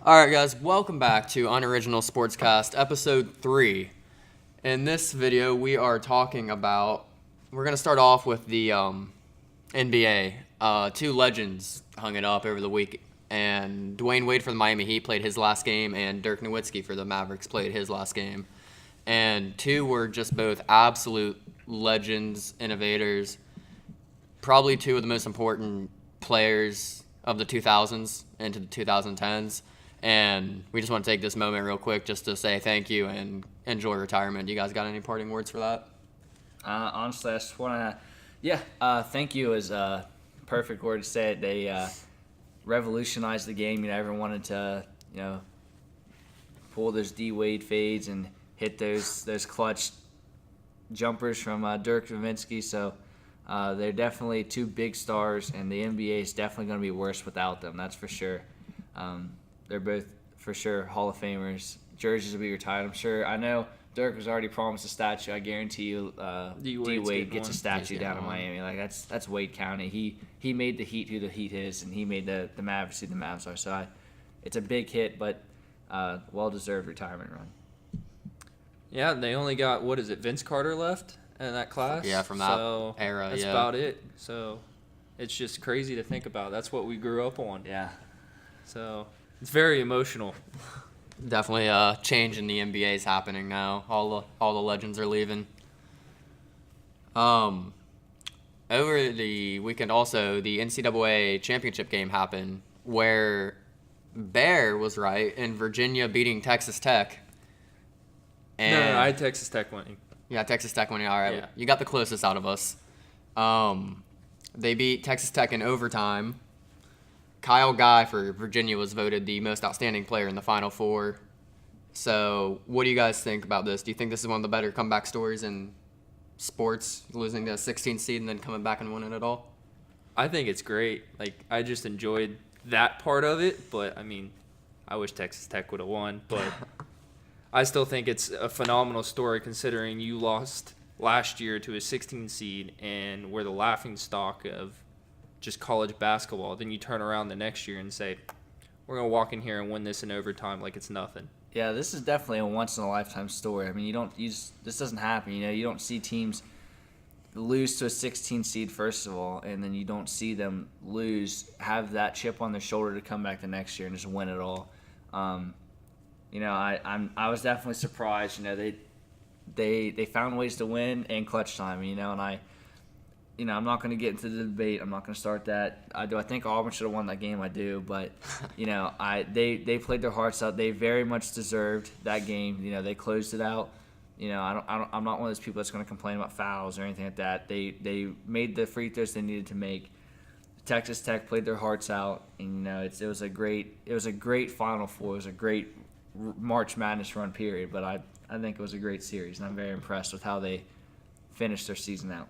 All right, guys, welcome back to UnOriginal Sportscast, Episode 3. In this video, we're going to start off with the NBA. Two legends hung it up over the week, and Dwayne Wade for the Miami Heat played his last game, and Dirk Nowitzki for the Mavericks played his last game. And two were just both absolute legends, innovators, probably two of the most important players of the 2000s into the 2010s. And we just want to take this moment real quick just to say thank you and enjoy retirement. You guys got any parting words for that? Honestly, I just want to, thank you is a perfect word to say it. They revolutionized the game. Everyone wanted to, pull those D Wade fades and hit those clutch jumpers from Dirk Nowitzki. So they're definitely two big stars, and the NBA is definitely going to be worse without them. That's for sure. They're both, for sure, Hall of Famers. Jerseys will be retired, I'm sure. I know Dirk has already promised a statue. I guarantee you D Wade gets a statue down in Miami. That's Wade County. He made the Heat who the Heat is, and he made the Mavericks who the Mavs are. So it's a big hit, but well-deserved retirement run. Yeah, they only got, Vince Carter left in that class? Yeah, from that era, That's about it. So it's just crazy to think about. That's what we grew up on. Yeah. So it's very emotional. Definitely a change in the NBA is happening now. All the legends are leaving. Over the weekend also, the NCAA Championship game happened where Bear was right in Virginia beating Texas Tech. No, I had Texas Tech winning. Yeah, Texas Tech winning. All right, yeah. You got the closest out of us. They beat Texas Tech in overtime. Kyle Guy for Virginia was voted the most outstanding player in the Final Four. So what do you guys think about this? Do you think this is one of the better comeback stories in sports, losing to a 16 seed and then coming back and winning it all? I think it's great. I just enjoyed that part of it, but, I wish Texas Tech would have won. But I still think it's a phenomenal story considering you lost last year to a 16 seed and were the laughingstock of just college basketball. Then you turn around the next year and say, we're going to walk in here and win this in overtime like it's nothing. Yeah, this is definitely a once-in-a-lifetime story. This doesn't happen. You don't see teams lose to a 16 seed, first of all, and then you don't see them have that chip on their shoulder to come back the next year and just win it all. I was definitely surprised. They found ways to win in clutch time. And I'm not going to get into the debate. I'm not going to start that. I think Auburn should have won that game. I do, but they played their hearts out. They very much deserved that game. They closed it out. I'm not one of those people that's going to complain about fouls or anything like that. They made the free throws they needed to make. Texas Tech played their hearts out, and it was a great Final Four. It was a great March Madness run period. But I think it was a great series, and I'm very impressed with how they finished their season out.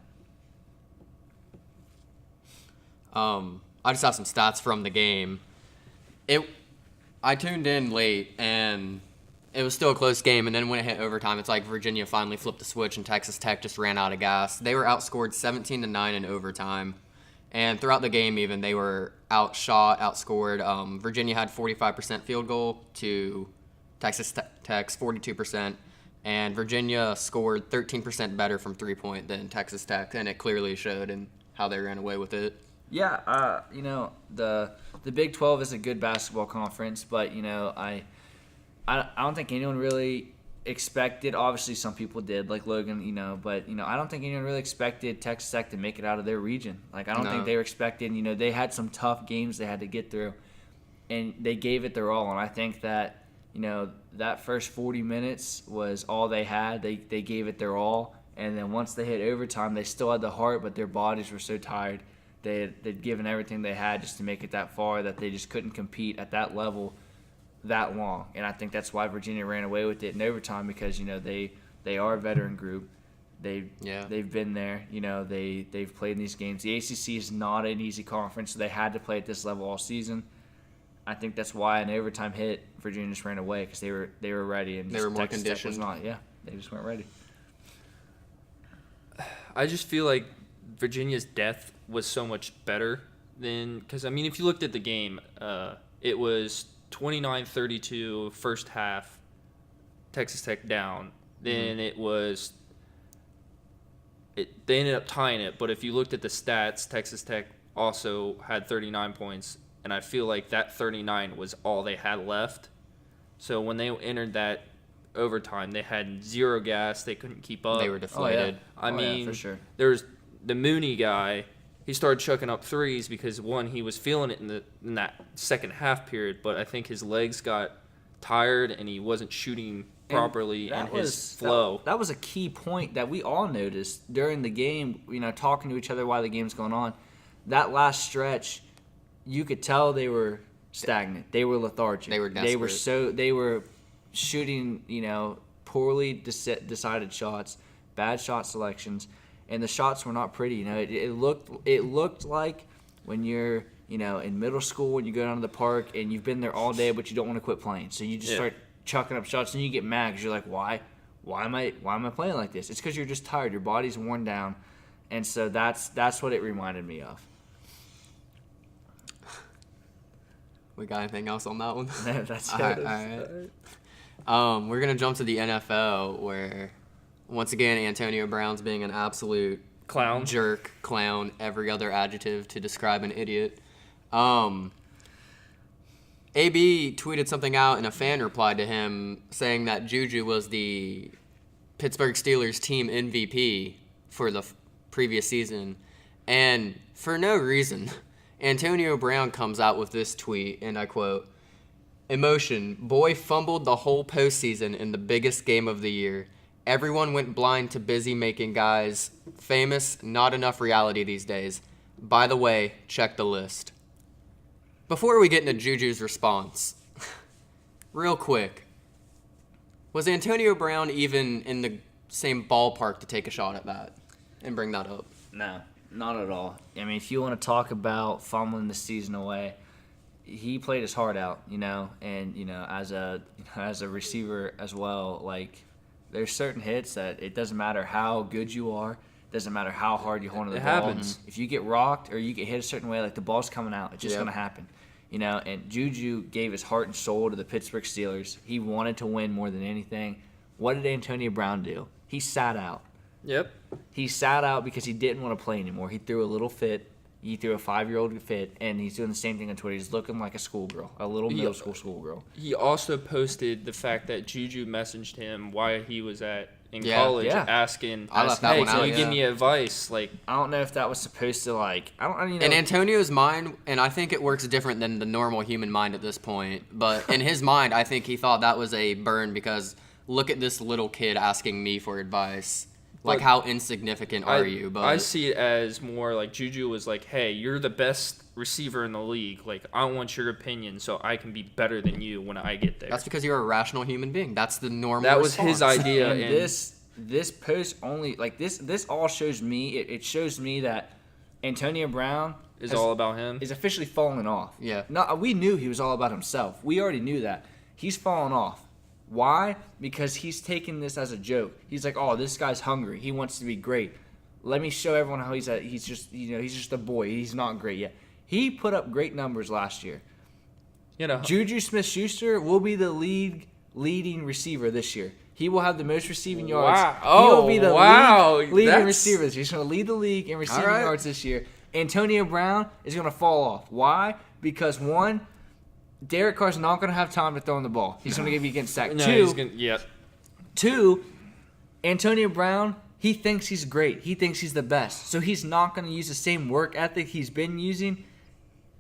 I just have some stats from the game. I tuned in late, and it was still a close game, and then when it hit overtime, it's like Virginia finally flipped the switch, and Texas Tech just ran out of gas. They were outscored 17-9 in overtime, and throughout the game even, they were outscored. Virginia had 45% field goal to Texas Tech's 42%, and Virginia scored 13% better from three-point than Texas Tech, and it clearly showed in how they ran away with it. Yeah, the Big 12 is a good basketball conference, but I don't think anyone really expected. Obviously, some people did, like Logan, but I don't think anyone really expected Texas Tech to make it out of their region. I don't think they were expecting. They had some tough games they had to get through, and they gave it their all. And I think that that first 40 minutes was all they had. They gave it their all, and then once they hit overtime, they still had the heart, but their bodies were so tired. They'd given everything they had just to make it that far that they just couldn't compete at that level that long. And I think that's why Virginia ran away with it in overtime because, they are a veteran group. They've been there. They've played in these games. The ACC is not an easy conference, so they had to play at this level all season. I think that's why an overtime hit, Virginia just ran away because they were ready. And they were more Texas conditioned. Tech was not. Yeah, they just weren't ready. I just feel like Virginia's depth was so much better than – because, if you looked at the game, it was 29-32 first half, Texas Tech down. Then they ended up tying it. But if you looked at the stats, Texas Tech also had 39 points. And I feel like that 39 was all they had left. So when they entered that overtime, they had zero gas. They couldn't keep up. They were deflated. I mean, for sure. There's the Mooney guy. He started chucking up threes because, one, he was feeling it in that second half period. But I think his legs got tired and he wasn't shooting properly in his flow. That was a key point that we all noticed during the game, talking to each other while the game's going on. That last stretch, you could tell they were stagnant. They were lethargic. They were desperate. They were shooting, poorly decided shots, bad shot selections, and the shots were not pretty. It looked like when you're, in middle school and you go down to the park and you've been there all day but you don't want to quit playing. So you just start chucking up shots and you get mad because you're like, why am I playing like this? It's because you're just tired. Your body's worn down, and so that's what it reminded me of. We got anything else on that one? No, that's all right. We're gonna jump to the NFL, where once again Antonio Brown's being an absolute clown, jerk, clown, every other adjective to describe an idiot. AB tweeted something out, and a fan replied to him saying that JuJu was the Pittsburgh Steelers team MVP for the previous season, and for no reason. Antonio Brown comes out with this tweet, and I quote, "Emotion, boy fumbled the whole postseason in the biggest game of the year. Everyone went blind to busy making guys famous, not enough reality these days. By the way, check the list." Before we get into JuJu's response, real quick, was Antonio Brown even in the same ballpark to take a shot at that and bring that up? No. Not at all. I mean, if you want to talk about fumbling the season away, he played his heart out, and as a receiver as well, like there's certain hits that it doesn't matter how good you are, doesn't matter how hard you hold on to the ball. Happens. If you get rocked or you get hit a certain way, like the ball's coming out, it's just going to happen. And JuJu gave his heart and soul to the Pittsburgh Steelers. He wanted to win more than anything. What did Antonio Brown do? He sat out. Yep. He sat out because he didn't want to play anymore. He threw a little fit. He threw a 5-year-old fit, and he's doing the same thing on Twitter. He's looking like a schoolgirl, a little middle school schoolgirl. He also posted the fact that JuJu messaged him while he was in college, asking, "Hey, can you give me advice?" Like, I don't know if that was supposed to In Antonio's mind, and I think it works different than the normal human mind at this point, but in his mind, I think he thought that was a burn because look at this little kid asking me for advice. Like, how insignificant are you? But I see it as more like JuJu was like, "Hey, you're the best receiver in the league. Like, I want your opinion so I can be better than you when I get there." That's because you're a rational human being. That's the normal That was response. his idea. And this post only, like, this all shows me, it shows me that Antonio Brown is all about him. Is officially falling off. Yeah. No, we knew he was all about himself. We already knew that. He's fallen off. Why? Because he's taking this as a joke. He's like, "Oh, this guy's hungry. He wants to be great. Let me show everyone how he's just a boy. He's not great yet." He put up great numbers last year. JuJu Smith-Schuster will be the leading receiver this year. He will have the most receiving yards. Wow. He will be the leading That's... receiver this year. He's going to lead the league in receiving yards this year. Antonio Brown is going to fall off. Why? Because, one, Derek Carr's not going to have time to throw in the ball. He's going to be getting sacked. Two, Antonio Brown, he thinks he's great. He thinks he's the best. So he's not going to use the same work ethic he's been using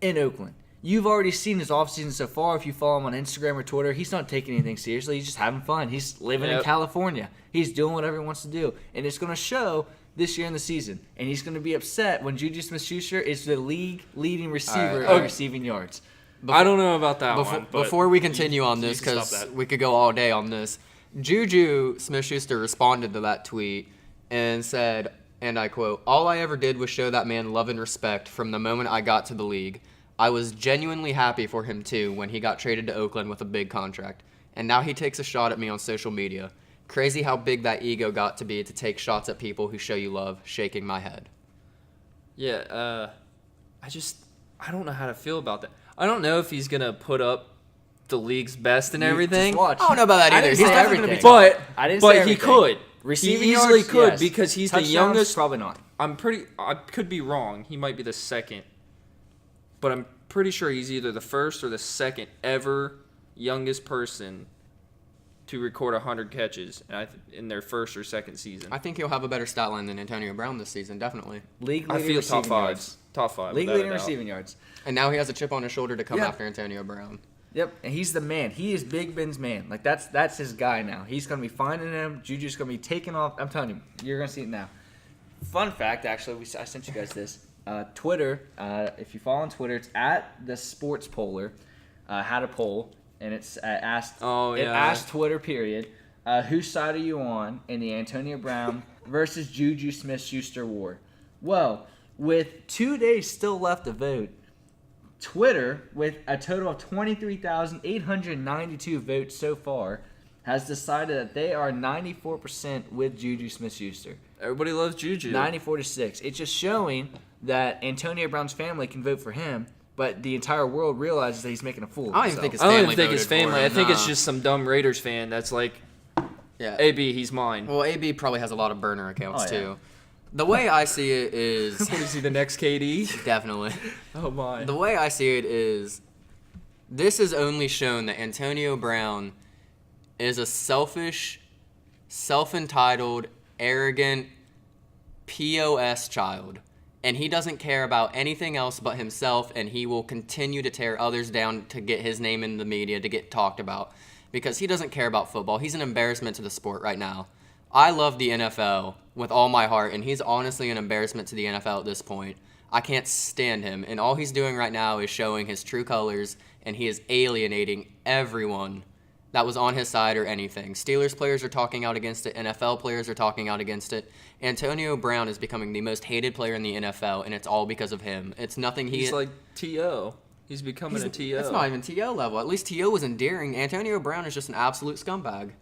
in Oakland. You've already seen his offseason so far. If you follow him on Instagram or Twitter, he's not taking anything seriously. He's just having fun. He's living in California. He's doing whatever he wants to do. And it's going to show this year in the season. And he's going to be upset when JuJu Smith-Schuster is the league leading receiver in receiving yards. I don't know about that one. Before we continue on this, because we could go all day on this, JuJu Smith-Schuster responded to that tweet and said, and I quote, "All I ever did was show that man love and respect from the moment I got to the league. I was genuinely happy for him, too, when he got traded to Oakland with a big contract. And now he takes a shot at me on social media. Crazy how big that ego got to be to take shots at people who show you love," shaking my head. Yeah, I don't know how to feel about that. I don't know if he's going to put up the league's best and You everything. just watch. I don't know about that I either. didn't He's say definitely going to be everything. top. I didn't But say he everything. could. Receiving he easily yards, could yes. because he's Touchdowns, the youngest. Probably not. I could be wrong. He might be the second, but I'm pretty sure he's either the first or the second ever youngest person to record 100 catches in their first or second season. I think he'll have a better stat line than Antonio Brown this season, definitely. League I leading feel receiving top five. yards. Top five. League without a leading doubt. receiving yards. And now he has a chip on his shoulder to come Yeah. after Antonio Brown. Yep, and he's the man. He is Big Ben's man. Like that's his guy now. He's gonna be finding him. Juju's gonna be taking off. I'm telling you, you're gonna see it now. Fun fact, actually, I sent you guys this. Twitter. If you follow on Twitter, it's at the Sports Poller. Had a poll, and it's asked. Oh, It yeah. asked Twitter. Period. Whose side are you on in the Antonio Brown versus Juju Smith-Schuster war? Well, with 2 days still left to vote, Twitter, with a total of 23,892 votes so far, has decided that they are 94% with Juju Smith-Schuster. Everybody loves Juju. 94-6. It's just showing that Antonio Brown's family can vote for him, but the entire world realizes that he's making a fool of I don't even himself. think his I don't even family think it's voted for family. him, I think it's nah. just some dumb Raiders fan that's like, Yeah. AB, he's mine. Well, AB probably has a lot of burner accounts, Oh, yeah. too. The way I see it is... What is he, the next KD? Definitely. Oh, my. The way I see it is, this has only shown that Antonio Brown is a selfish, self-entitled, arrogant POS child. And he doesn't care about anything else but himself, and he will continue to tear others down to get his name in the media, to get talked about. Because he doesn't care about football. He's an embarrassment to the sport right now. I love the NFL with all my heart, and he's honestly an embarrassment to the NFL at this point. I can't stand him, and all he's doing right now is showing his true colors, and he is alienating everyone that was on his side or anything. Steelers players are talking out against it. NFL players are talking out against it. Antonio Brown is becoming the most hated player in the NFL, and it's all because of him. It's nothing He's like T.O. He's becoming a T.O. It's not even T.O. level. At least T.O. was endearing. Antonio Brown is just an absolute scumbag.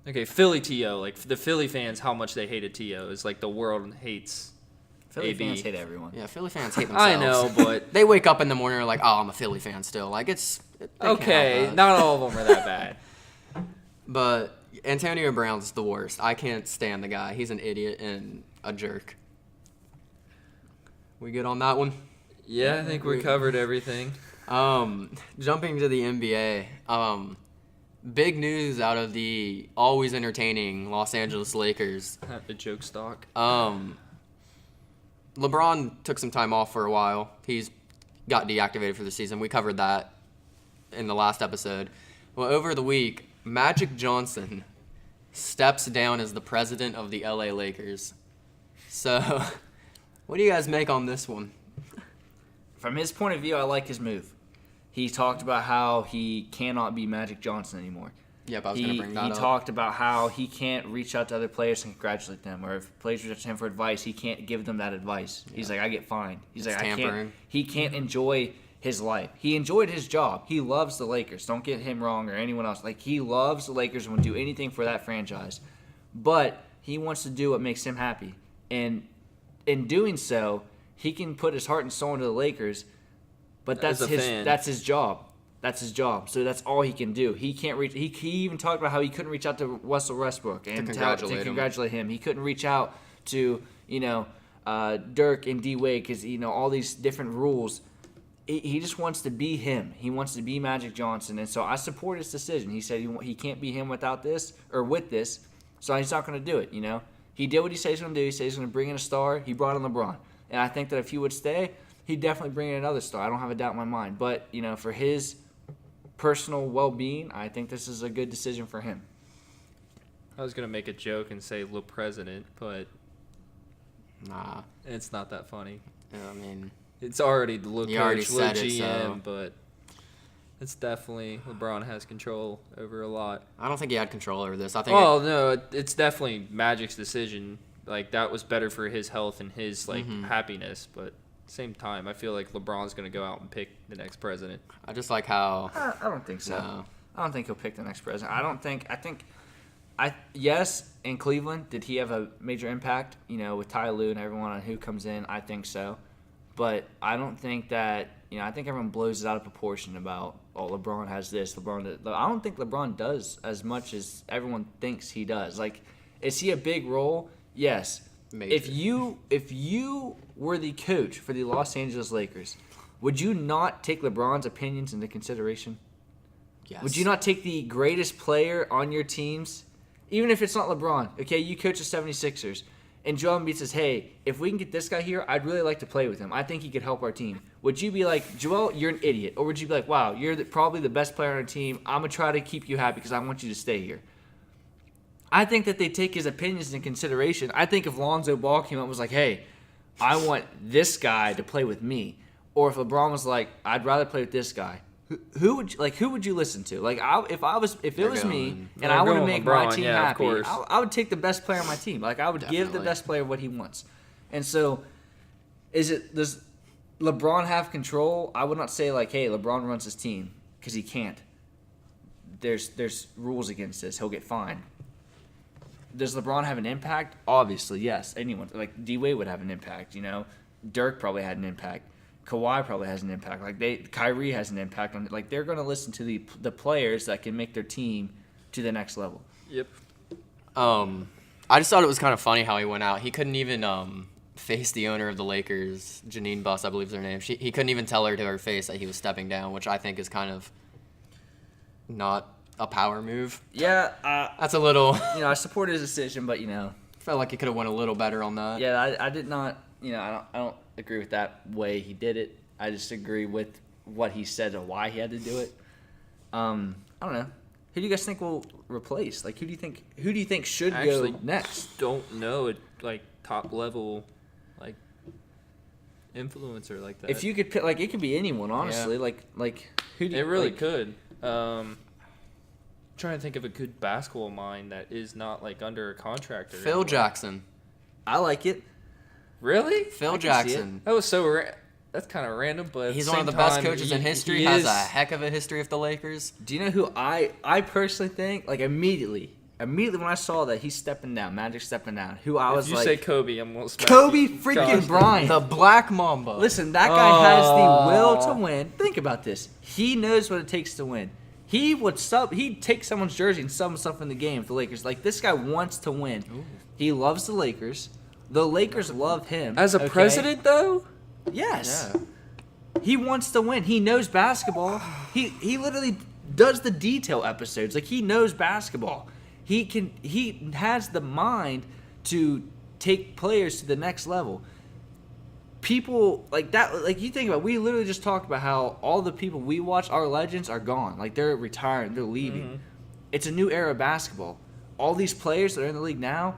Okay, Philly T.O. Like, the Philly fans, how much they hated T.O. is like the world hates Philly AB. fans hate everyone. Yeah, Philly fans hate themselves. I know, but... They wake up in the morning and are like, oh, I'm a Philly fan still. Like, it's... they can't help Okay, that. not all of them are that bad. But Antonio Brown's the worst. I can't stand the guy. He's an idiot and a jerk. We good on that one? Yeah, I think we covered everything. Jumping to the NBA. Big news out of the always entertaining Los Angeles Lakers. The joke stock. LeBron took some time off for a while. He's got deactivated for the season. We covered that in the last episode. Well, over the week, Magic Johnson steps down as the president of the LA Lakers. So, what do you guys make on this one? From his point of view, I like his move. He talked about how he cannot be Magic Johnson anymore. Yep, I was going to bring that He up. talked about how he can't reach out to other players and congratulate them, or if players reach out to him for advice, he can't give them that advice. Yeah. He's like, I get fined. He's It's like, tampering. He can't enjoy his life. He enjoyed his job. He loves the Lakers. Don't get him wrong or anyone else. Like, he loves the Lakers and would do anything for that franchise. But he wants to do what makes him happy. And in doing so, he can put his heart and soul into the Lakers, but that's As a fan. that's his job. That's his job. So that's all he can do. He can't reach. He even talked about how he couldn't reach out to Russell Westbrook and to congratulate him. He couldn't reach out to Dirk and D Wade because all these different rules. He just wants to be him. He wants to be Magic Johnson, and so I support his decision. He said he can't be him without this or with this, so he's not going to do it. He did what he said he's going to do. He said he's going to bring in a star. He brought in LeBron, and I think that if he would stay, he'd definitely bring in another star. I don't have a doubt in my mind. But for his personal well-being, I think this is a good decision for him. I was going to make a joke and say Le President, but Nah. it's not that funny. I mean, It's already the Le You already Coach, Le said it, GM, so. but it's definitely LeBron has control over a lot. I don't think he had control over this. I think. Well, no, it's definitely Magic's decision. Like, that was better for his health and his happiness, but same time, I feel like LeBron's going to go out and pick the next president. I just like how. I don't think so. No. I don't think he'll pick the next president. Yes, in Cleveland, did he have a major impact, with Ty Lue and everyone on who comes in? I think so. But I don't think that I think everyone blows it out of proportion about, oh, LeBron has this, I don't think LeBron does as much as everyone thinks he does. Like, is he a big role? Yes. Major. If you were the coach for the Los Angeles Lakers, would you not take LeBron's opinions into consideration? Yes. Would you not take the greatest player on your teams, even if it's not LeBron? Okay, you coach the 76ers, and Joel Embiid says, hey, if we can get this guy here, I'd really like to play with him. I think he could help our team. Would you be like, Joel, you're an idiot? Or would you be like, wow, you're probably the best player on our team. I'm going to try to keep you happy because I want you to stay here. I think that they take his opinions into consideration. I think if Lonzo Ball came up and was like, hey, I want this guy to play with me, or if LeBron was like, I'd rather play with this guy, who would you listen to? Like, if it was me and I want to make my team happy, I would take the best player on my team. Like, I would give the best player what he wants. And so, does LeBron have control? I would not say like, hey, LeBron runs his team, because he can't. There's rules against this. He'll get fined. Does LeBron have an impact? Obviously, yes. Anyone like D-Wade would have an impact. Dirk probably had an impact. Kawhi probably has an impact. Like Kyrie has an impact on it. Like, they're going to listen to the players that can make their team to the next level. Yep. I just thought it was kind of funny how he went out. He couldn't even face the owner of the Lakers, Janine Buss, I believe is her name. He couldn't even tell her to her face that he was stepping down, which I think is kind of not a power move. Yeah, that's a little. I support his decision, but felt like he could have went a little better on that. Yeah, I did not. I don't agree with that way he did it. I just agree with what he said and why he had to do it. I don't know. Who do you guys think will replace? Like, who do you think should go next? Don't know. Like, top level, like, influencer like that. If you could pick, like, it could be anyone, honestly. Yeah. Like who do you? It really could. Trying to think of a good basketball mind that is not like under a contract. Or Phil anywhere. Jackson. I like it. Really? Phil Jackson. That was so. That's kind of random, but he's one of the best coaches in history. Has a heck of a history with the Lakers. Do you know who I personally think? Like, immediately when I saw that he's stepping down, Magic stepping down. Who I was like, if you say Kobe, I'm gonna smack Kobe you. freaking Bryant, the Black Mamba. Listen, that guy has the will to win. Think about this. He knows what it takes to win. He'd take someone's jersey and sub himself in the game for the Lakers. Like, this guy wants to win. Ooh. He loves the Lakers. The Lakers love him. As a president, though? Yes. Yeah. He wants to win. He knows basketball. He literally does the detail episodes. Like, he knows basketball. He has the mind to take players to the next level. People like that, like, you think about it, we literally just talked about how all the people we watch, our legends, are gone. Like, they're retiring, they're leaving. Mm-hmm. It's a new era of basketball. All these players that are in the league now,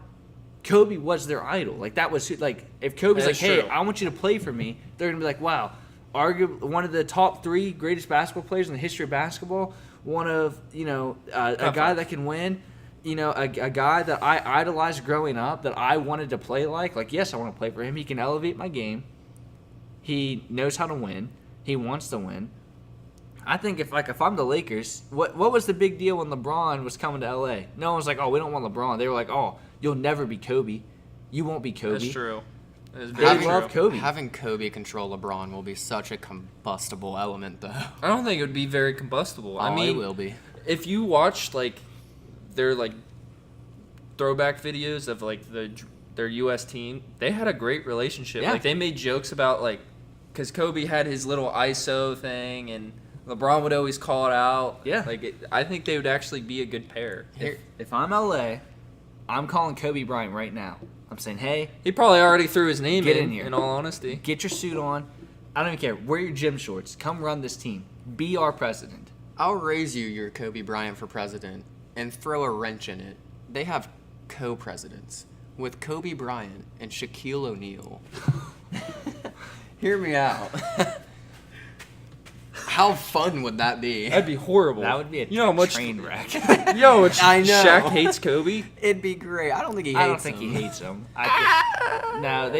Kobe was their idol. Like, that was like, if Kobe's like, hey, I want you to play for me, they're gonna be like, wow, arguably one of the top 3 greatest basketball players in the history of basketball, one of a guy that can win. A guy that I idolized growing up, that I wanted to play like. Like, yes, I want to play for him. He can elevate my game. He knows how to win. He wants to win. I think if I'm the Lakers, what was the big deal when LeBron was coming to LA? No one was like, oh, we don't want LeBron. They were like, oh, you'll never be Kobe. You won't be Kobe. That's true. They love Kobe. Having Kobe control LeBron will be such a combustible element, though. I don't think it would be very combustible. I mean, it will be. If you watch their throwback videos of their U.S. team, they had a great relationship. Yeah. Like, they made jokes about because Kobe had his little ISO thing and LeBron would always call it out. Yeah. I think they would actually be a good pair. If I'm LA, I'm calling Kobe Bryant right now. I'm saying, hey, he probably already threw his name in here. In all honesty, get your suit on. I don't even care. Wear your gym shorts. Come run this team. Be our president. I'll raise you your Kobe Bryant for president and throw a wrench in it. They have co-presidents with Kobe Bryant and Shaquille O'Neal. Hear me out. How fun would that be? That'd be horrible. That would be a train wreck. I know. Shaq hates Kobe. It'd be great. I don't think he hates him. He hates him. No,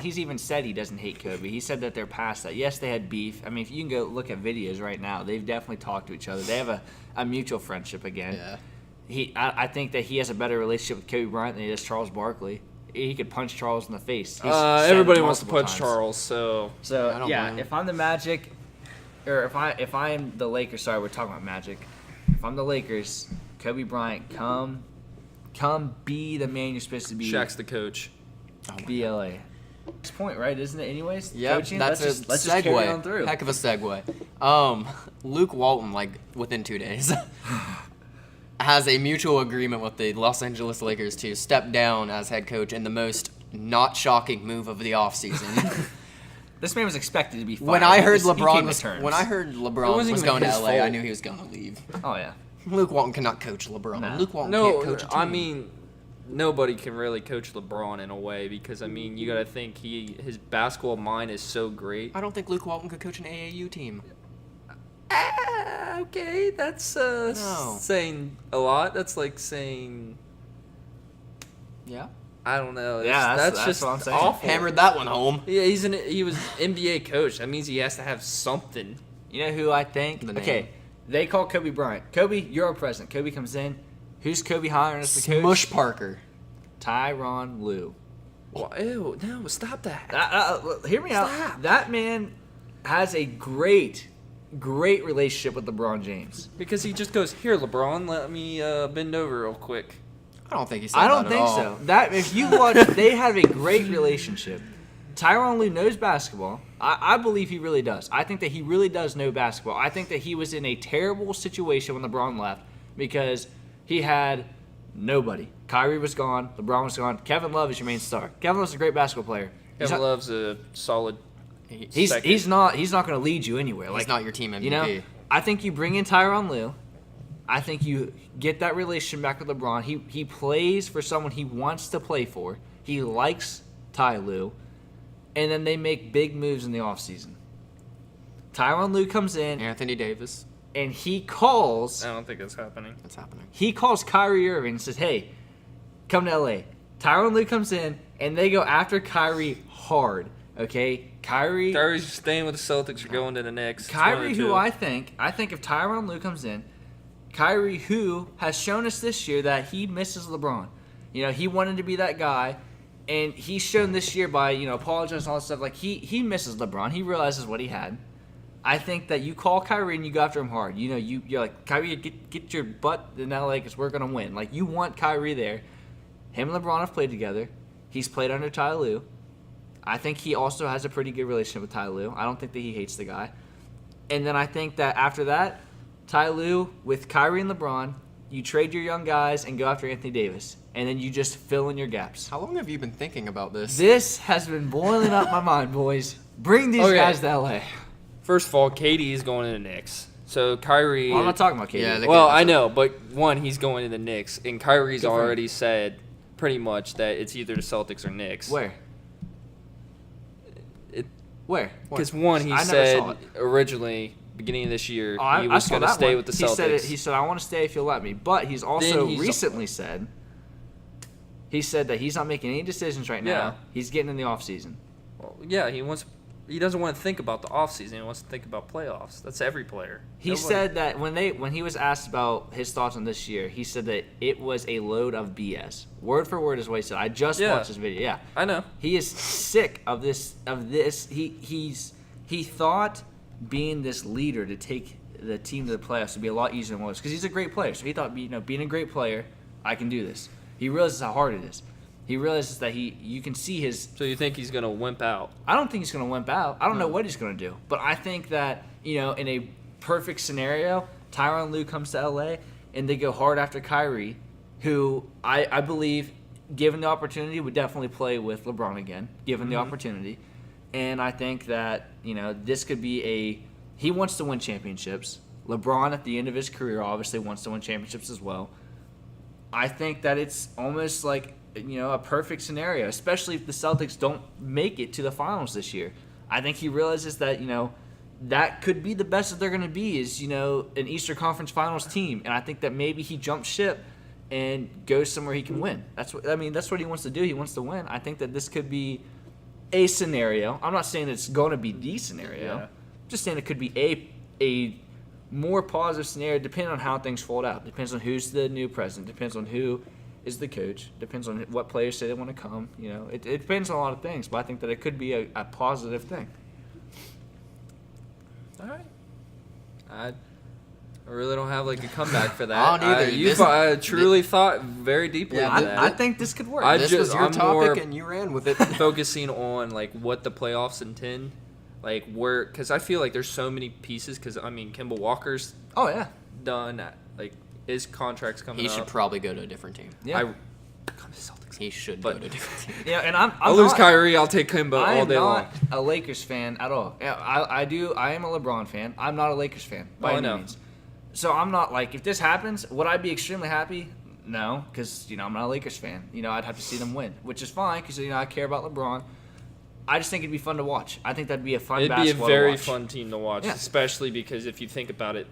he's even said he doesn't hate Kobe. He said that they're past that. Yes, they had beef. I mean, if you can go look at videos right now, they've definitely talked to each other. They have a mutual friendship again. Yeah. I think that he has a better relationship with Kobe Bryant than he does Charles Barkley. he could punch Charles in the face. Everybody wants to punch Charles, so I don't blame him. if I'm the Magic, or if I'm the Lakers, sorry, we're talking about Magic. If I'm the Lakers, Kobe Bryant, come be the man you're supposed to be. Shaq's the coach. BLA. This point, right? Isn't it? Anyways. Yep, Coaching? that's let's a just segue. carry on through. Heck of a segue. Luke Walton, like within 2 days, has a mutual agreement with the Los Angeles Lakers to step down as head coach in the most not shocking move of the offseason. This man was expected to be fired. When I heard He came to LeBron was terms. wasn't even going to his LA, I fault. knew he was going to leave. Oh yeah. Luke Walton cannot coach LeBron. Nah. Luke Walton No, can't coach a team. I mean, nobody can really coach LeBron in a way because I mean, you got to think his basketball mind is so great. I don't think Luke Walton could coach an AAU team. Okay, that's No. saying a lot. That's like saying Yeah. I don't know. Yeah, that's just what I'm saying. awful. Hammered that one home. Yeah, he was NBA coach. That means he has to have something. You know who I think? The name. Okay, they call Kobe Bryant. Kobe, you're our president. Kobe comes in. Who's Kobe hiring as the coach? Smush Parker. Tyronn Lue. Well, ew, no, stop that. Hear me out. Stop. That man has a great relationship with LeBron James. Because he just goes, here, LeBron, let me bend over real quick. I don't think he said I don't that think at all. so. That if you watch, they have a great relationship. Tyronn Lue knows basketball. I believe he really does. I think that he really does know basketball. I think that he was in a terrible situation when LeBron left because he had nobody. Kyrie was gone. LeBron was gone. Kevin Love is your main star. Kevin Love's a great basketball player. Kevin Love's a solid. He's not going to lead you anywhere. He's not your team MVP. You know, I think you bring in Tyronn Lue. I think you get that relationship back with LeBron. He plays for someone he wants to play for. He likes Ty Lue. And then they make big moves in the offseason. Tyronn Lue comes in, Anthony Davis. and he calls I don't think that's happening. That's happening. Kyrie Irving and says, hey, come to LA. Tyronn Lue comes in, and they go after Kyrie hard. Okay? Kyrie's staying with the Celtics or going to the Knicks. It's one of Kyrie, the who two. I think if Tyronn Lue comes in, Kyrie, who has shown us this year that he misses LeBron. You know, he wanted to be that guy, and he's shown this year by, you know, apologizing and all that stuff. Like, he misses LeBron. He realizes what he had. I think that you call Kyrie and you go after him hard. You know, you're like, Kyrie, get your butt in LA because we're going to win. Like, you want Kyrie there. Him and LeBron have played together. He's played under Ty Lue. I think he also has a pretty good relationship with Ty Lue. I don't think that he hates the guy. And then I think that after that, Ty Lue with Kyrie and LeBron, you trade your young guys and go after Anthony Davis. And then you just fill in your gaps. How long have you been thinking about this? This has been boiling up my mind, boys. Bring these Okay. guys to LA. First of all, KD is going to the Knicks. So Kyrie. Well, I'm not talking about KD. Yeah, Well, I know, but one, he's going to the Knicks, and Kyrie's Good for him. already said pretty much that it's either the Celtics or Knicks. Where? Where? Because one, he I never said saw it. originally, beginning of this year, Oh, he I was saw going to that stay one. with the He Celtics. said, I want to stay if you'll let me. But he's also Then recently said that he's not making any decisions right now. Yeah. He's getting in the offseason. Well, yeah, he doesn't want to think about the offseason. He wants to think about playoffs. That's every player. He said that when he was asked about his thoughts on this year, he said that it was a load of BS. Word for word is what he said. I just Yeah. watched this video. Yeah. I know. He is sick of this. He thought being this leader to take the team to the playoffs would be a lot easier than it was because he's a great player. So he thought, being a great player, I can do this. He realizes how hard it is. He realizes that you can see his. So you think he's going to wimp out? I don't think he's going to wimp out. I don't know what he's going to do, but I think that in a perfect scenario, Tyronn Lue comes to LA and they go hard after Kyrie, who I believe, given the opportunity, would definitely play with LeBron again, given the opportunity. And I think that, this could be he wants to win championships. LeBron, at the end of his career, obviously wants to win championships as well. I think that it's almost like, a perfect scenario, especially if the Celtics don't make it to the finals this year. I think he realizes that, that could be the best that they're going to be is, an Eastern Conference Finals team. And I think that maybe he jumps ship and goes somewhere he can win. That's what he wants to do. He wants to win. I think that this could be a scenario. I'm not saying it's going to be the scenario. Yeah. I'm just saying it could be a more positive scenario depending on how things fold out. Depends on who's the new president. Depends on who is the coach. Depends on what players say they want to come. It depends on a lot of things, but I think that it could be a positive thing. All right. I really don't have like a comeback for that. I don't either. I truly thought very deeply into that. I think this could work. This was your I'm topic, more and you ran with it. focusing on like what the playoffs intend, like where, because I feel like there's so many pieces. Because I mean, Kemba Walker's done. Like his contract's coming He up. should probably go to a different team. Yeah. Celtics. He should go to a different team. Yeah, and I'm I'll lose not, Kyrie. I'll take Kemba I all am day long. not a Lakers fan at all. Yeah, I am a LeBron fan. I'm not a Lakers fan by I any know. means. So I'm not like, if this happens, would I be extremely happy? No, because I'm not a Lakers fan. I'd have to see them win, which is fine because I care about LeBron. I just think it'd be fun to watch. I think that'd be a fun It'd be a basketball to very watch. fun team to watch, Yeah. especially because if you think about it,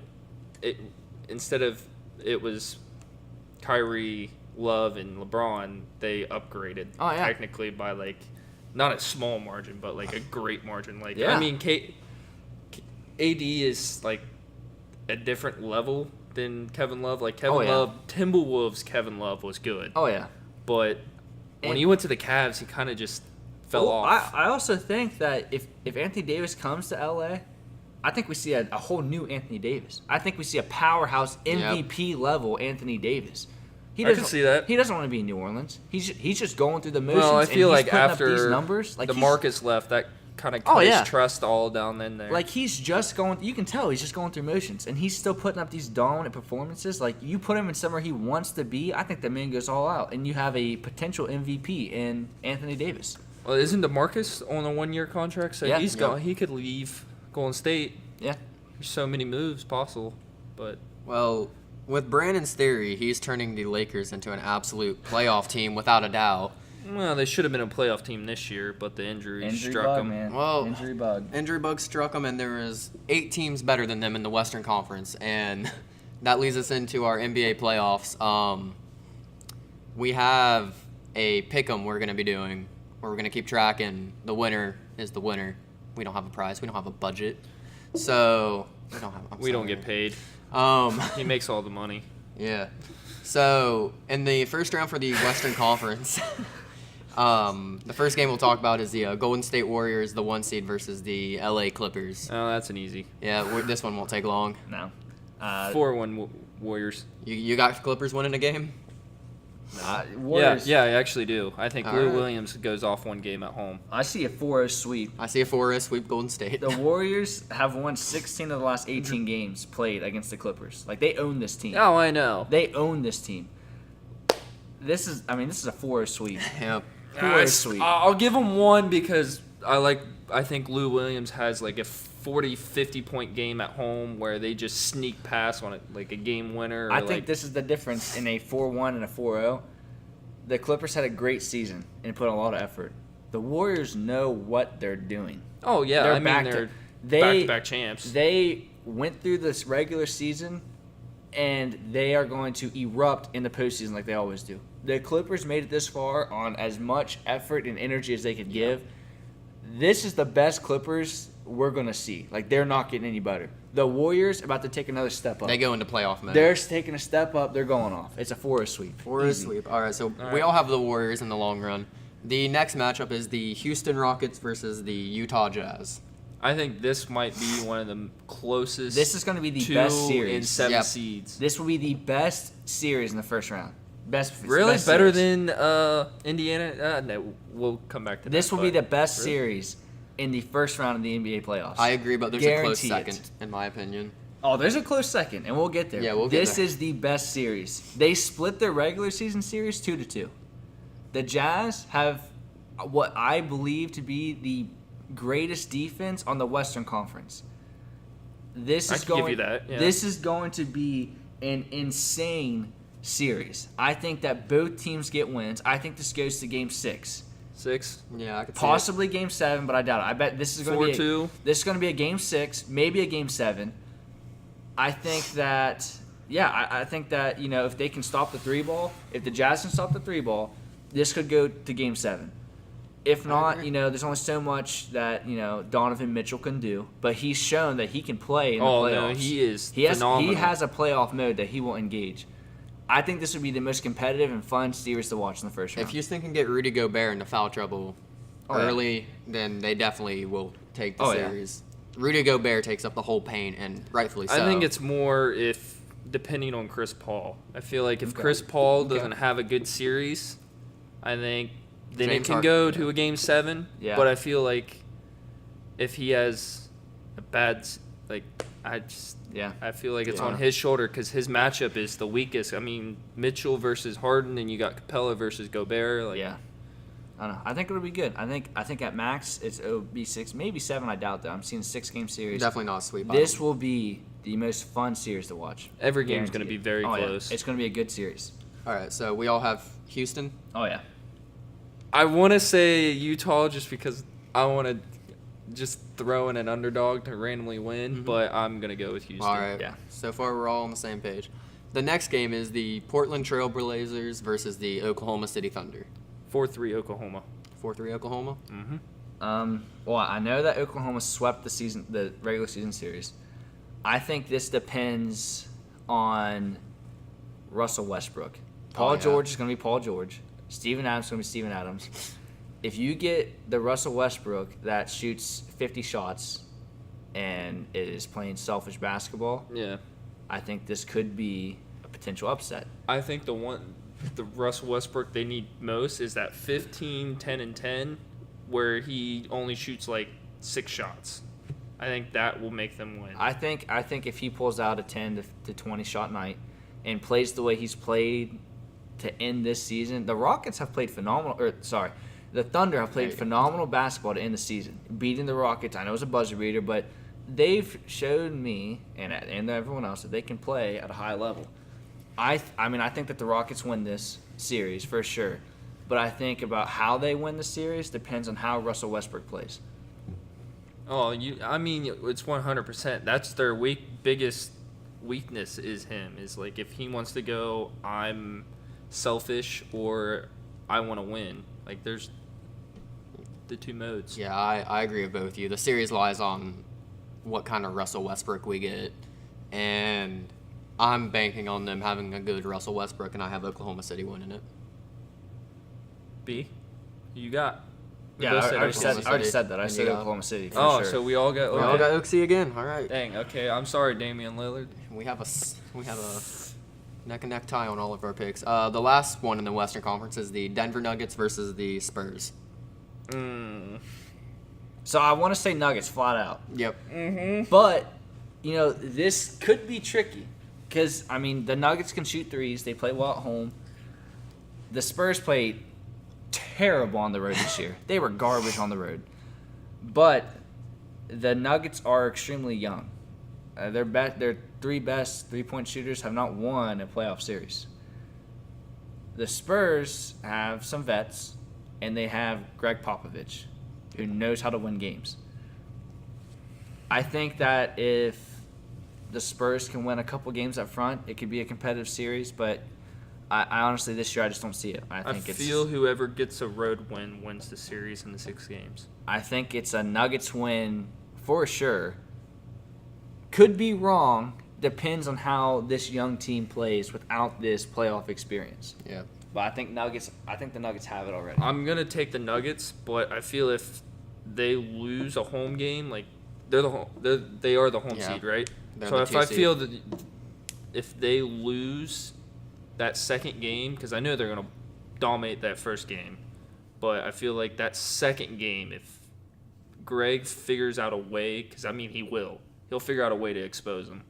instead of it was Kyrie, Love, and LeBron, they upgraded technically by like not a small margin, but like a great margin. Like Yeah. I mean, AD is like a different level than Kevin Love. Like Kevin Love, Timberwolves Kevin Love was good. Oh yeah. But when he went to the Cavs, he kind of just fell Well, off. I also think that if Anthony Davis comes to LA, I think we see a whole new Anthony Davis. I think we see a powerhouse MVP level Anthony Davis. I can see that. He doesn't want to be in New Orleans. He's just going through the motions. Well, I feel and he's like putting up after these numbers, like the he's- Marcus left, that kind of cut yeah. his trust all down in there. Like he's just going. You can tell he's just going through motions, and he's still putting up these dominant performances. Like you put him in somewhere he wants to be, I think the man goes all out, and you have a potential MVP in Anthony Davis. Well, isn't DeMarcus on a 1-year contract? So Yeah. he's gone. He could leave Golden State. Yeah. There's so many moves possible, but Well, with Brandon's theory, he's turning the Lakers into an absolute playoff team without a doubt. well, they should have been a playoff team this year, but the injury struck bug, them. man. Well, Injury bug. Injury bug struck them, and there was 8 teams better than them in the Western Conference, and that leads us into our NBA playoffs. We have a pick'em we're going to be doing, where we're going to keep track, and the winner is the winner. We don't have a prize. We don't have a budget, so we don't get paid. He makes all the money. Yeah. So in the first round for the Western Conference, the first game we'll talk about is the Golden State Warriors, the 1 seed, versus the LA Clippers. Oh, that's an easy. Yeah, this one won't take long. No. 4-1 Warriors. You got Clippers winning a game? Warriors. Yeah, I actually do. I think All Lou right. Williams goes off 1 game at home. I see a 4-0 sweep. I see a 4-0 sweep Golden State. The Warriors have won 16 of the last 18 games played against the Clippers. Like they own this team. Oh, I know. They own this team. This is a 4-0 sweep. Yep. 4-0 sweep. I'll give him 1 because I think Lou Williams has like a 40-50 point game at home where they just sneak past on it like a game winner. Or I think this is the difference in a 4-1 and a 4-0. The Clippers had a great season and put a lot of effort. The Warriors know what they're doing. Oh yeah, They're I mean they're they- back-to-back champs. They went through this regular season, and they are going to erupt in the postseason like they always do. The Clippers made it this far on as much effort and energy as they could give. This is the best Clippers we're going to see. Like, they're not getting any better. The Warriors about to take another step up. They go into playoff mode. They're taking a step up. They're going off. It's a 4-0 sweep. 4-0 Easy. sweep. All right, so All we right. all have the Warriors in the long run. The next matchup is the Houston Rockets versus the Utah Jazz. I think this might be one of the closest. This is going to be the 2 best series. in 7 Yep. seeds. This will be the best series in the first round. Really best better series. than Indiana? No, we'll come back to that. This will be but- the best Really? series in the first round of the NBA playoffs. I agree, but there's a close Guarantee it. second, in my opinion. Oh, there's a close second, and we'll get there. Yeah, we'll get This there. is the best series. They split their regular season series 2-2. The Jazz have what I believe to be the greatest defense on the Western Conference. This I is can give going. you that, yeah. This is going to be an insane series. I think that both teams get wins. I think this goes to Game 6. 6. Yeah, I could see Possibly Game 7, but I doubt it. I bet this is going to be 4-2. this is going to be a Game 6, maybe a Game 7. I think that I think that if they can stop the 3 ball, if the Jazz can stop the 3 ball, this could go to Game 7. If not, agree. there's only so much that Donovan Mitchell can do, but he's shown that he can play in the Oh playoffs. no, he is He phenomenal. has a playoff mode that he will engage. I think this would be the most competitive and fun series to watch in the first round. If Houston can get Rudy Gobert into foul trouble early, then they definitely will take the series. Rudy Gobert takes up the whole paint, and rightfully so. I think it's more depending on Chris Paul. I feel like if Chris Paul doesn't have a good series, I think then it can go to a Game 7. Yeah. But I feel like if he has a bad, I feel like it's on his shoulder because his matchup is the weakest. I mean, Mitchell versus Harden, and you got Capella versus Gobert. I don't know. I think it'll be good. I think at max it'll be 6, maybe 7. I doubt that. I'm seeing a 6-game series. Definitely not a sweep. This will be the most fun series to watch. Every game is going to be very close. Yeah. It's going to be a good series. All right, so we all have Houston. Oh yeah. I want to say Utah just because I want to just throw in an underdog to randomly win, but I'm going to go with Houston. All right. Yeah. So far, we're all on the same page. The next game is the Portland Trail Blazers versus the Oklahoma City Thunder. 4-3 Oklahoma. 4-3 Oklahoma? Well, I know that Oklahoma swept the regular season series. I think this depends on Russell Westbrook. Paul George is going to be Paul George. Steven Adams is going to be Steven Adams. If you get the Russell Westbrook that shoots 50 shots and is playing selfish basketball, I think this could be a potential upset. I think the Russell Westbrook they need most is that 15, 10, and 10 where he only shoots 6 shots. I think that will make them win. I think if he pulls out a 10 to 20 shot night and plays the way he's played to end this season, the Rockets have played phenomenal. The Thunder have played phenomenal basketball to end the season, beating the Rockets. I know it's a buzzer beater, but they've showed me and everyone else that they can play at a high level. I think that the Rockets win this series for sure, but I think about how they win the series depends on how Russell Westbrook plays. Oh, it's 100%. That's their biggest weakness is him. Is if he wants to go, I'm selfish or I want to win. There's the two modes. Yeah, I agree with both of you. The series lies on what kind of Russell Westbrook we get, and I'm banking on them having a good Russell Westbrook, and I have Oklahoma City winning it. B, you got? Yeah, I already said that. I said Oklahoma City for sure. So we all got. We all got Oaksy again. All right. Dang. Okay, I'm sorry, Damian Lillard. We have a neck and neck tie on all of our picks. The last one in the Western Conference is the Denver Nuggets versus the Spurs. So I want to say Nuggets flat out. Yep. But this could be tricky because the Nuggets can shoot threes. They play well at home. The Spurs played terrible on the road this year. They were garbage on the road. But the Nuggets are extremely young. Their 3 best 3-point shooters have not won a playoff series. The Spurs have some vets, and they have Greg Popovich, who knows how to win games. I think that if the Spurs can win a couple games up front, it could be a competitive series, but I honestly, this year, I just don't see it. I feel whoever gets a road win wins the series in the 6 games. I think it's a Nuggets win for sure. Could be wrong. Depends on how this young team plays without this playoff experience. Yeah. But I think the Nuggets have it already. I'm gonna take the Nuggets, but I feel if they lose a home game, they are the home seed, right? So if I feel that if they lose that second game, because I know they're gonna dominate that first game, but I feel like that second game, if Greg figures out a way, because he will. He'll figure out a way to expose them.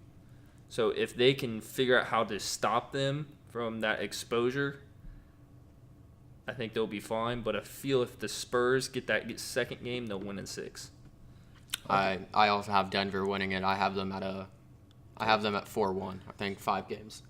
So if they can figure out how to stop them from that exposure, I think they'll be fine. But I feel if the Spurs get that second game, they'll win in 6. Okay. I also have Denver winning it. I have them at 4-1. I think 5 games.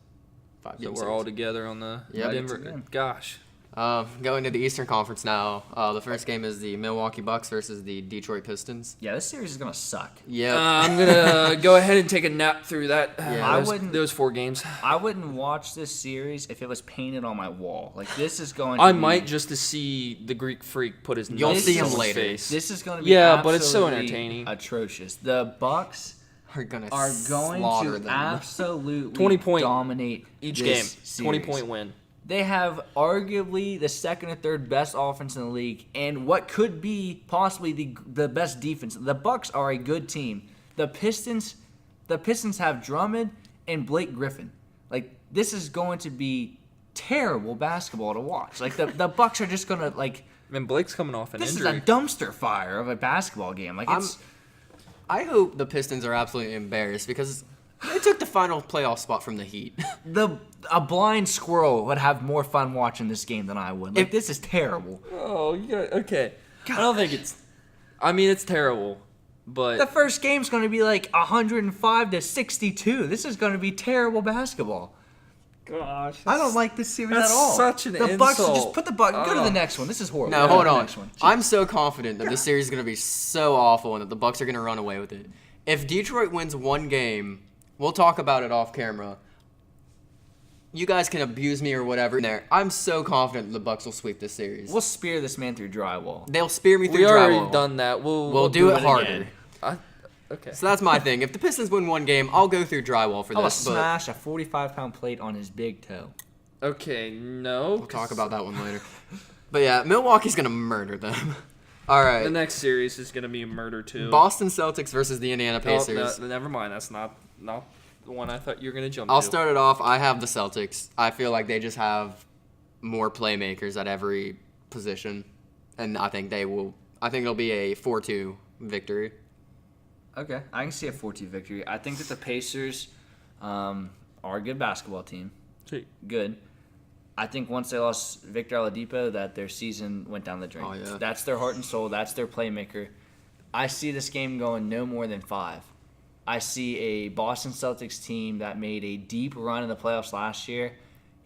5 So games. we're all together on the Denver. Gosh. Going to the Eastern Conference now. The first game is the Milwaukee Bucks versus the Detroit Pistons. Yeah, this series is going to suck. Yeah. I'm going to go ahead and take a nap through that. Yeah. Those 4 games. I wouldn't watch this series if it was painted on my wall. This is going I might just to see the Greek Freak put his You'll nose see in him his later. face. This is going to be Yeah, but it's so absolutely entertaining. Atrocious. The Bucks are going to to them. absolutely 20-point dominate each this game. series. 20-point win. They have arguably the second or third best offense in the league, and what could be possibly the best defense. The Bucks are a good team. The Pistons have Drummond and Blake Griffin. Like, this is going to be terrible basketball to watch. Like, the Bucks are just gonna like. And Blake's coming off an injury. This is a dumpster fire of a basketball game. Like, I hope the Pistons are absolutely embarrassed because they took the final playoff spot from the Heat. A blind squirrel would have more fun watching this game than I would. Like, this is terrible. Oh, okay. God. I don't think it's. I mean, it's terrible, but The first game's going to be like 105-62. This is going to be terrible basketball. gosh, I don't like this series that's at all. such an The Bucks insult. just put the Bucks. Go to the next one. This is horrible. No, Go hold to the on. next one. I'm so confident that this series is going to be so awful and that the Bucks are going to run away with it. If Detroit wins one game, we'll talk about it off camera. You guys can abuse me or whatever. I'm so confident the Bucks will sweep this series. We'll spear this man through drywall. They'll spear me through we already drywall. done that. We'll do it harder. again. Okay. So that's my thing. If the Pistons win one game, I'll go through drywall for I will this. But smash a 45-pound plate on his big toe. Okay, no. we'll talk about that one later. But yeah, Milwaukee's going to murder them. All right. The next series is going to be a murder too. Boston Celtics versus the Indiana Oh, Pacers. no, never mind. That's not the one I thought you were going to jump I'll to. start it off. I have the Celtics. I feel like they just have more playmakers at every position, and I think it'll be a 4-2 victory. Okay, I can see a 4-2 victory. I think that the Pacers are a good basketball team. See. Good. I think once they lost Victor Oladipo, that their season went down the drain. Oh, yeah. That's their heart and soul. That's their playmaker. I see this game going no more than 5. I see a Boston Celtics team that made a deep run in the playoffs last year,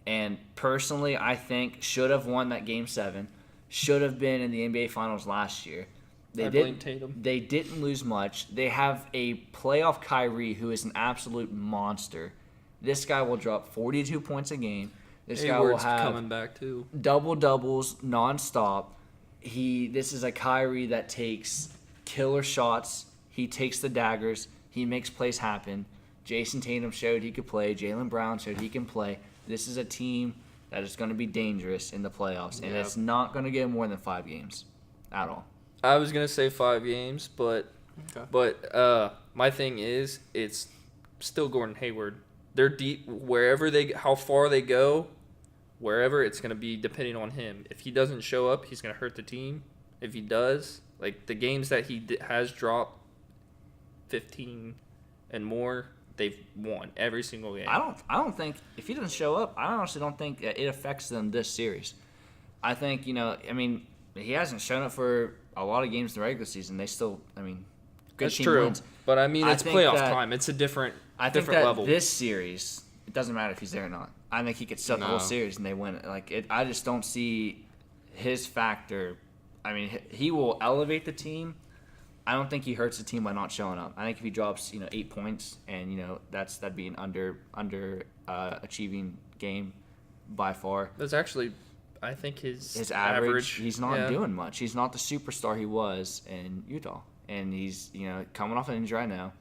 and personally, I think should have won that Game 7, should have been in the NBA Finals last year. I blame Tatum. They didn't lose much. They have a playoff Kyrie who is an absolute monster. This guy will drop 42 points a game. This guy will Hayward's have coming back too. double-doubles nonstop. This is a Kyrie that takes killer shots. He takes the daggers. He makes plays happen. Jason Tatum showed he could play. Jaylen Brown showed he can play. This is a team that is going to be dangerous in the playoffs, and it's not going to get more than 5 games at all. I was going to say 5 games, but my thing is it's still Gordon Hayward. They're deep how far they go, wherever it's going to be depending on him. If he doesn't show up, he's going to hurt the team. If he does, like the games that he has dropped 15 and more, they've won every single game. I don't think if he doesn't show up, I honestly don't think it affects them this series. I think, he hasn't shown up for a lot of games in the regular season. They still, good That's team true. wins. But it's think playoff that- time. It's a different I think different that level. this series, it doesn't matter if he's there or not. I think he could set the whole No. series and they win it. I just don't see his factor. He will elevate the team. I don't think he hurts the team by not showing up. I think if he drops, 8 points and that'd be an under achieving game by far. That's actually, I think his average. He's not yeah. doing much. He's not the superstar he was in Utah, and he's coming off an injury right now.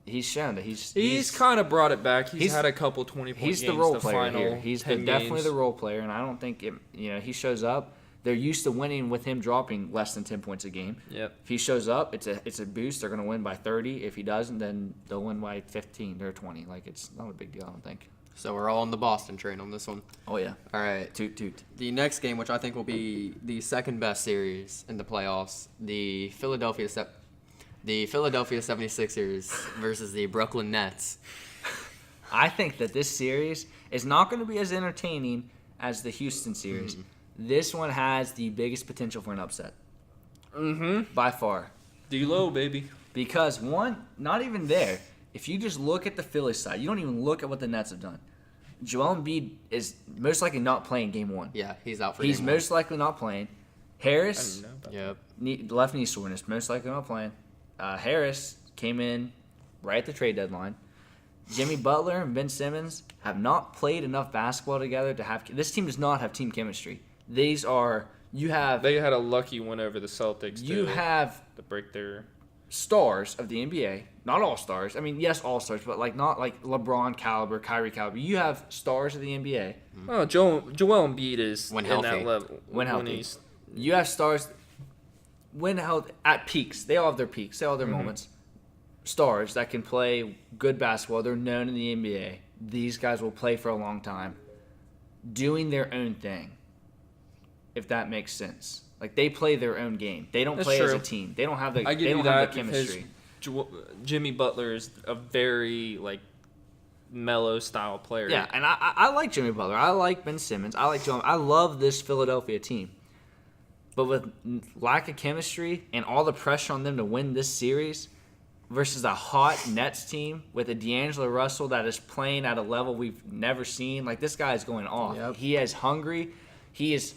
He's shown that He's kind of brought it back. He's he's- had a couple 20-point games. he's the role player final here. He's 10 definitely games. the role player, and I don't think he shows up. They're used to winning with him dropping less than 10 points a game. Yep. If he shows up, it's a boost. They're going to win by 30. If he doesn't, then they'll win by 15 or 20. Like, it's not a big deal, I don't think. So we're all on the Boston train on this one. Oh yeah, All right. toot toot. The next game, which I think will be the second best series in the playoffs, the Philadelphia 76ers versus the Brooklyn Nets. I think that this series is not going to be as entertaining as the Houston series. This one has the biggest potential for an upset. By far. D-Lo, baby. Because one, not even there. If you just look at the Philly side, you don't even look at what the Nets have done. Joel Embiid is most likely not playing game 1. Yeah, he's out for He's game most likely not playing. Harris, I didn't know about Yep. left knee soreness, most likely not playing. Harris came in right at the trade deadline. Jimmy Butler and Ben Simmons have not played enough basketball together to have. This team does not have team chemistry. They had They had a lucky win over the Celtics you to have break their stars of the NBA, not all stars. I mean, yes, all stars, but like not like LeBron caliber, Kyrie caliber. You have stars of the NBA. Oh, Joel Embiid is When in healthy. that level. When healthy. he's You have stars when held at peaks. They all have their peaks. They all have their moments. Stars that can play good basketball. They're known in the NBA. These guys will play for a long time, doing their own thing. If that makes sense, like they play their own game. They don't That's play as a true. team. They don't have the. I give they you don't that have the because chemistry. Jimmy Butler is a very like mellow style player. Yeah, and I like Jimmy Butler. I like Ben Simmons. I like Joel. I love this Philadelphia team. But with lack of chemistry and all the pressure on them to win this series versus a hot Nets team with a D'Angelo Russell that is playing at a level we've never seen. Like, this guy is going off. Yep. He is hungry. He is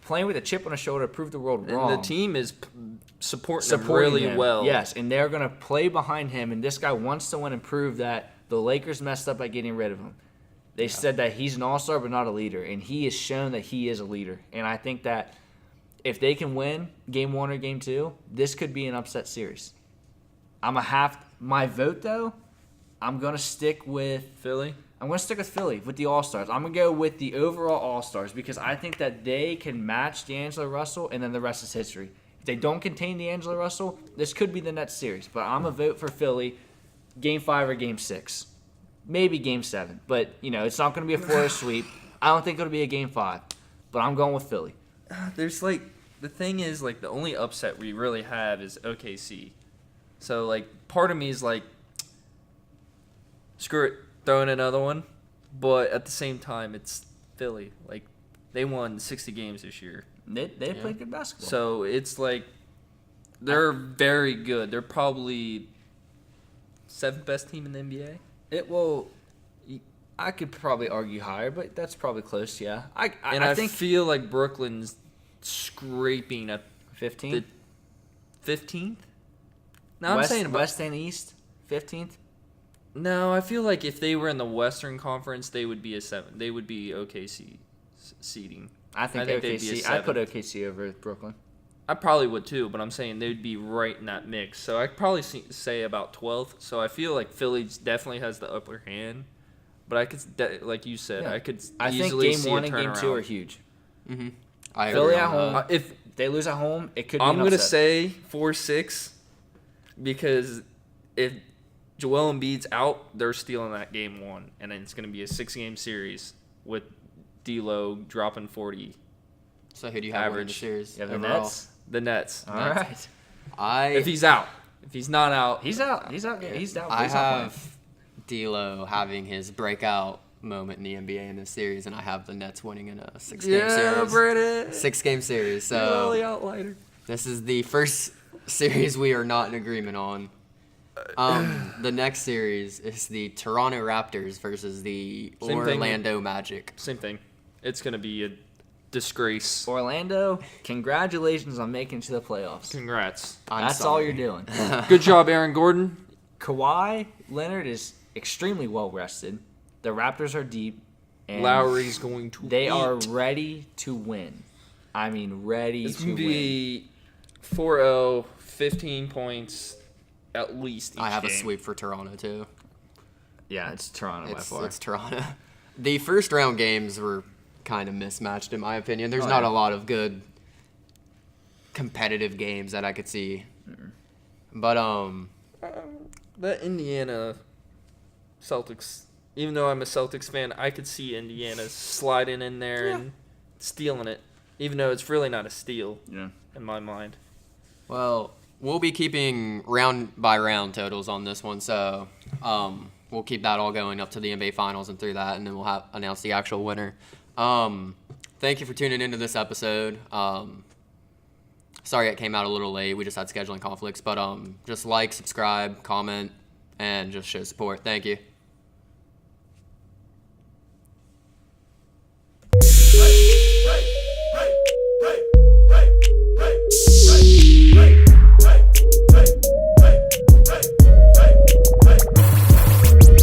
playing with a chip on his shoulder to prove the world wrong. And the team is supporting him Supporting really him. well. Yes, and they're going to play behind him, and this guy wants to win and prove that the Lakers messed up by getting rid of him. They said that he's an all-star but not a leader, and he has shown that he is a leader. And I think that if they can win Game 1 or Game 2, this could be an upset series. My vote, though, I'm going to stick with Philly. I'm going to stick with Philly, with the All-Stars. I'm going to go with the overall All-Stars because I think that they can match D'Angelo Russell, and then the rest is history. If they don't contain D'Angelo Russell, this could be the Nets series. But I'm going to vote for Philly, Game 5 or Game 6. Maybe Game 7. But, it's not going to be a Florida sweep. I don't think it'll be a Game 5. But I'm going with Philly. There's the thing is the only upset we really have is OKC. So part of me is screw it, throw in another one. But at the same time, it's Philly. They won 60 games this year. They played good basketball. So it's they're very good. They're probably 7th best team in the NBA. I could probably argue higher, but that's probably close, yeah. I think feel like Brooklyn's scraping at 15th. the 15th. No, West, I'm saying West and East, 15th. No, I feel like if they were in the Western Conference, they would be a 7. They would be OKC seeding. I think they'd be a OKC. I put 7th. OKC over Brooklyn. I probably would too, but I'm saying they'd be right in that mix. So I'd probably say about 12th. So I feel like Philly definitely has the upper hand. But I could, like you said, Yeah. I could I think easily Game see 1 a and Game 2 turnaround. are huge. Mm-hmm. I Philly agree at on home. that. If They lose at home, it could be I'm an gonna upset. say 4-6, because if Joel Embiid's out, they're stealing that Game 1, and then it's gonna be a 6-game series with D'Lo dropping 40. So who do you have winning the Average. series? You have the overall? Nets. The Nets. All right. If he's out, if he's not out, He's out. He's out. He's down. I He's not playing. have D'Lo having his breakout moment in the NBA in this series, and I have the Nets winning in a 6-game series. Brandon. 6-game series. You're the only So outlier. this is the first series we are not in agreement on. The next series is the Toronto Raptors versus the Same thing. Orlando Magic. Same thing. It's gonna be a disgrace. Orlando, congratulations on making it to the playoffs. Congrats. I'm That's all sorry. you're doing. Good job, Aaron Gordon. Kawhi Leonard is extremely well rested. The Raptors are deep. And Lowry's going to. They eat. are ready to win. I mean, ready It's to going to win. be 4-0, 15 points at least. I have a game. sweep for Toronto too. Yeah, it's Toronto by far. It's Toronto. The first round games were kind of mismatched in my opinion. There's Oh, not yeah. a lot of good competitive games that I could see. But The Indiana Celtics, even though I'm a Celtics fan, I could see Indiana sliding in there and stealing it, even though it's really not a steal Yeah. in my mind. well, we'll be keeping round by round totals on this one, so we'll keep that all going up to the NBA Finals and through that, and then we'll announce the actual winner. Thank you for tuning into this episode. Sorry it came out a little late. We just had scheduling conflicts, but just like, subscribe, comment, and just show support. Thank you.